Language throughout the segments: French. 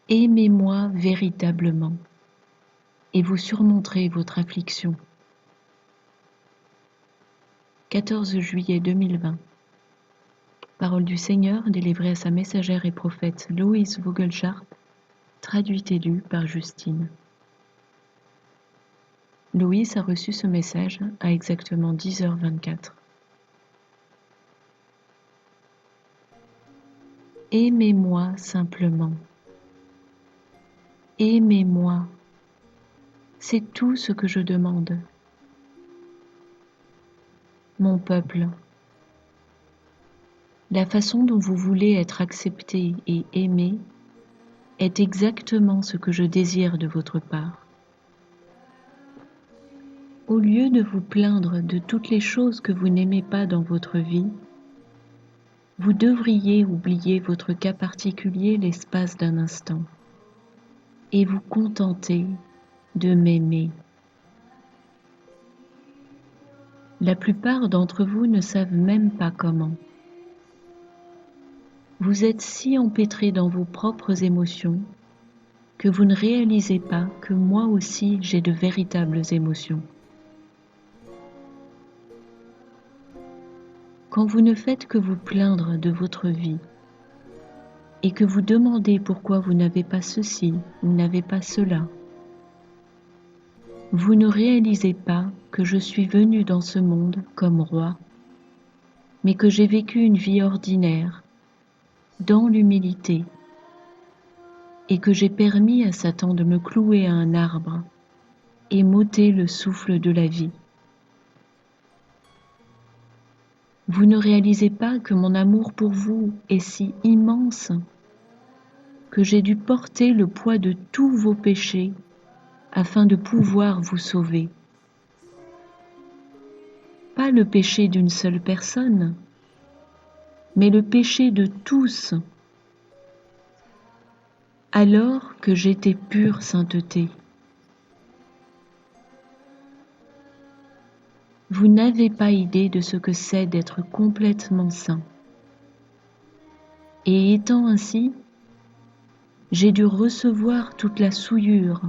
Aimez-moi véritablement, et vous surmonterez votre affliction. 14 juillet 2020. Parole du Seigneur délivrée à sa messagère et prophète Louise Vogelchardt, traduite et lue par Justine. Louise a reçu ce message à exactement 10h24. Aimez-moi simplement. Aimez-moi. C'est tout ce que je demande. Mon peuple, la façon dont vous voulez être accepté et aimé est exactement ce que je désire de votre part. Au lieu de vous plaindre de toutes les choses que vous n'aimez pas dans votre vie, vous devriez oublier votre cas particulier l'espace d'un instant et vous contenter de m'aimer. La plupart d'entre vous ne savent même pas comment. Vous êtes si empêtrés dans vos propres émotions que vous ne réalisez pas que moi aussi j'ai de véritables émotions. Quand vous ne faites que vous plaindre de votre vie et que vous demandez pourquoi vous n'avez pas ceci ou n'avez pas cela, vous ne réalisez pas que je suis venu dans ce monde comme roi, mais que j'ai vécu une vie ordinaire, dans l'humilité, et que j'ai permis à Satan de me clouer à un arbre et m'ôter le souffle de la vie. Vous ne réalisez pas que mon amour pour vous est si immense que j'ai dû porter le poids de tous vos péchés afin de pouvoir vous sauver. Pas le péché d'une seule personne, mais le péché de tous, alors que j'étais pure sainteté. Vous n'avez pas idée de ce que c'est d'être complètement saint. Et étant ainsi, j'ai dû recevoir toute la souillure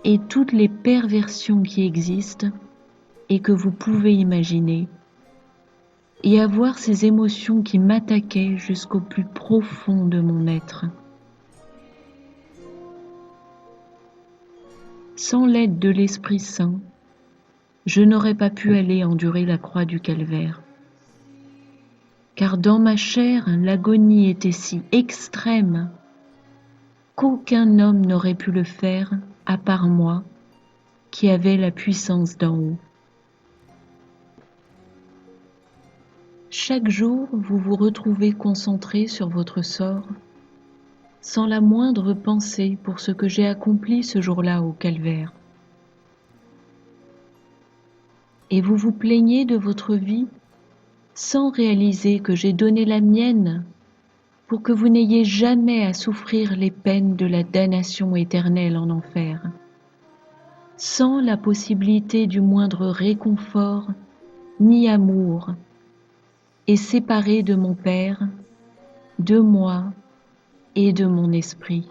et toutes les perversions qui existent et que vous pouvez imaginer, et avoir ces émotions qui m'attaquaient jusqu'au plus profond de mon être. Sans l'aide de l'Esprit Saint, je n'aurais pas pu aller endurer la croix du calvaire. Car dans ma chair, l'agonie était si extrême qu'aucun homme n'aurait pu le faire à part moi, qui avait la puissance d'en haut. Chaque jour, vous vous retrouvez concentré sur votre sort, sans la moindre pensée pour ce que j'ai accompli ce jour-là au calvaire. Et vous vous plaignez de votre vie sans réaliser que j'ai donné la mienne pour que vous n'ayez jamais à souffrir les peines de la damnation éternelle en enfer, sans la possibilité du moindre réconfort ni amour, et séparé de mon Père, de moi et de mon esprit.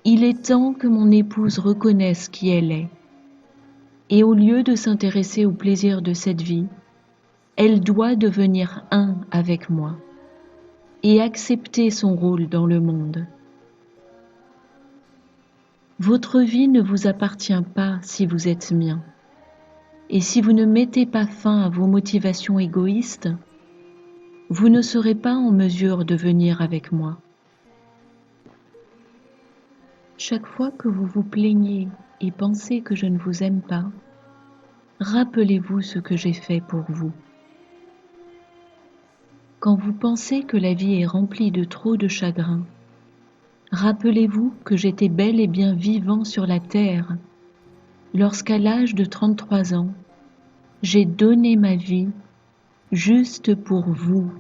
Il est temps que mon épouse reconnaisse qui elle est, et au lieu de s'intéresser au plaisir de cette vie, elle doit devenir un avec moi et accepter son rôle dans le monde. Votre vie ne vous appartient pas si vous êtes mien, et si vous ne mettez pas fin à vos motivations égoïstes, vous ne serez pas en mesure de venir avec moi. Chaque fois que vous vous plaignez et pensez que je ne vous aime pas, rappelez-vous ce que j'ai fait pour vous. Quand vous pensez que la vie est remplie de trop de chagrin, rappelez-vous que j'étais bel et bien vivant sur la terre lorsqu'à l'âge de 33 ans, j'ai donné ma vie juste pour vous.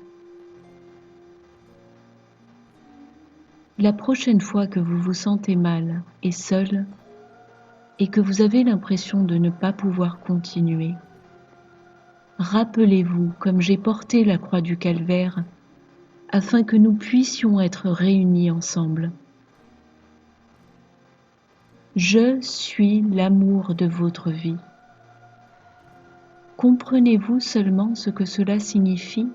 La prochaine fois que vous vous sentez mal et seul, et que vous avez l'impression de ne pas pouvoir continuer, rappelez-vous comme j'ai porté la croix du calvaire afin que nous puissions être réunis ensemble. Je suis l'amour de votre vie. Comprenez-vous seulement ce que cela signifie?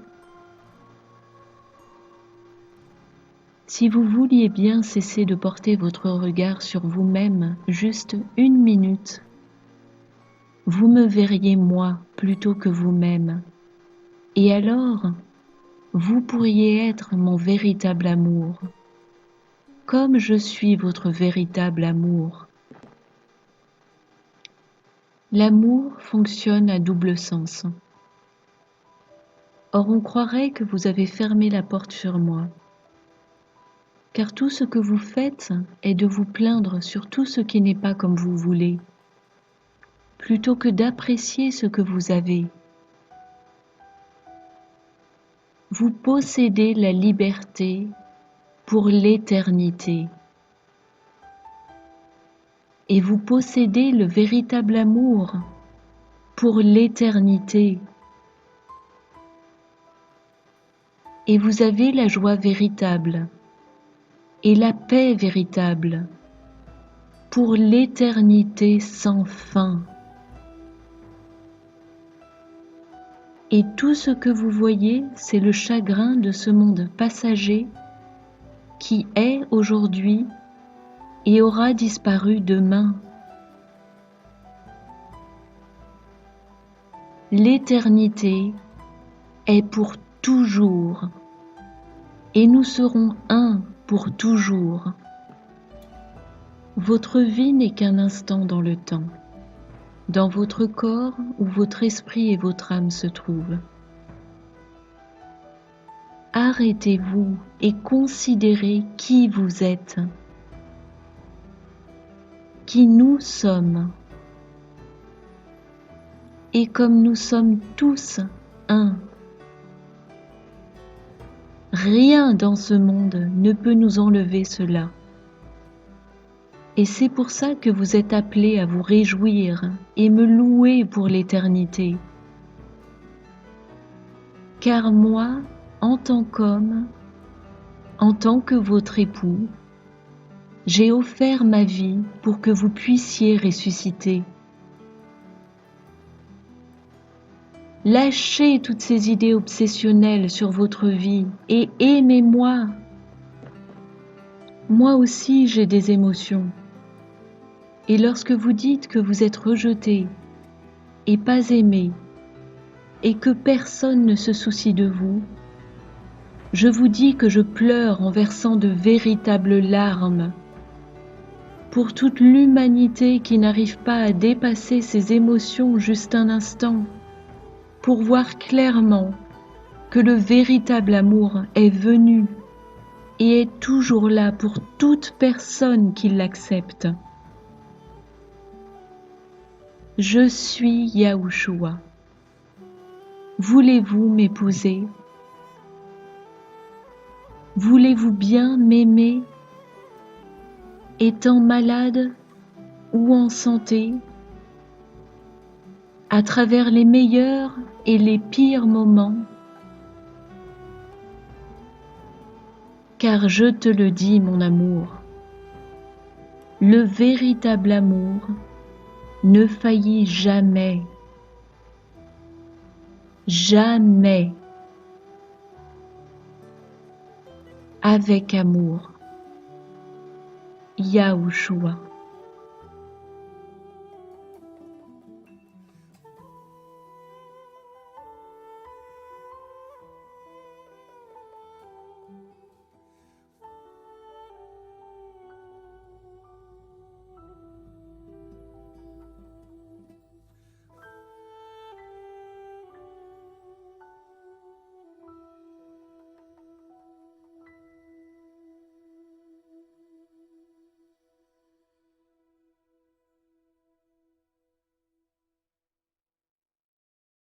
Si vous vouliez bien cesser de porter votre regard sur vous-même juste 1 minute, vous me verriez moi plutôt que vous-même, et alors vous pourriez être mon véritable amour, comme je suis votre véritable amour. L'amour fonctionne à double sens. Or on croirait que vous avez fermé la porte sur moi, car tout ce que vous faites est de vous plaindre sur tout ce qui n'est pas comme vous voulez, plutôt que d'apprécier ce que vous avez. Vous possédez la liberté pour l'éternité. Et vous possédez le véritable amour pour l'éternité. Et vous avez la joie véritable et la paix véritable pour l'éternité sans fin. Et tout ce que vous voyez, c'est le chagrin de ce monde passager qui est aujourd'hui et aura disparu demain. L'éternité est pour toujours, et nous serons un pour toujours. Votre vie n'est qu'un instant dans le temps, dans votre corps où votre esprit et votre âme se trouvent. Arrêtez-vous et considérez qui vous êtes, qui nous sommes. Et comme nous sommes tous un, rien dans ce monde ne peut nous enlever cela. Et c'est pour ça que vous êtes appelés à vous réjouir et me louer pour l'éternité. Car moi, en tant qu'homme, en tant que votre époux, j'ai offert ma vie pour que vous puissiez ressusciter. Lâchez toutes ces idées obsessionnelles sur votre vie et aimez-moi. Moi aussi, j'ai des émotions. Et lorsque vous dites que vous êtes rejeté et pas aimé et que personne ne se soucie de vous, je vous dis que je pleure en versant de véritables larmes pour toute l'humanité qui n'arrive pas à dépasser ses émotions juste un instant, pour voir clairement que le véritable amour est venu et est toujours là pour toute personne qui l'accepte. Je suis Yahushua. Voulez-vous m'épouser? Voulez-vous bien m'aimer, étant malade ou en santé, à travers les meilleurs et les pires moments? Car je te le dis, mon amour, le véritable amour ne faillit jamais. Jamais. Avec amour. Yahushua.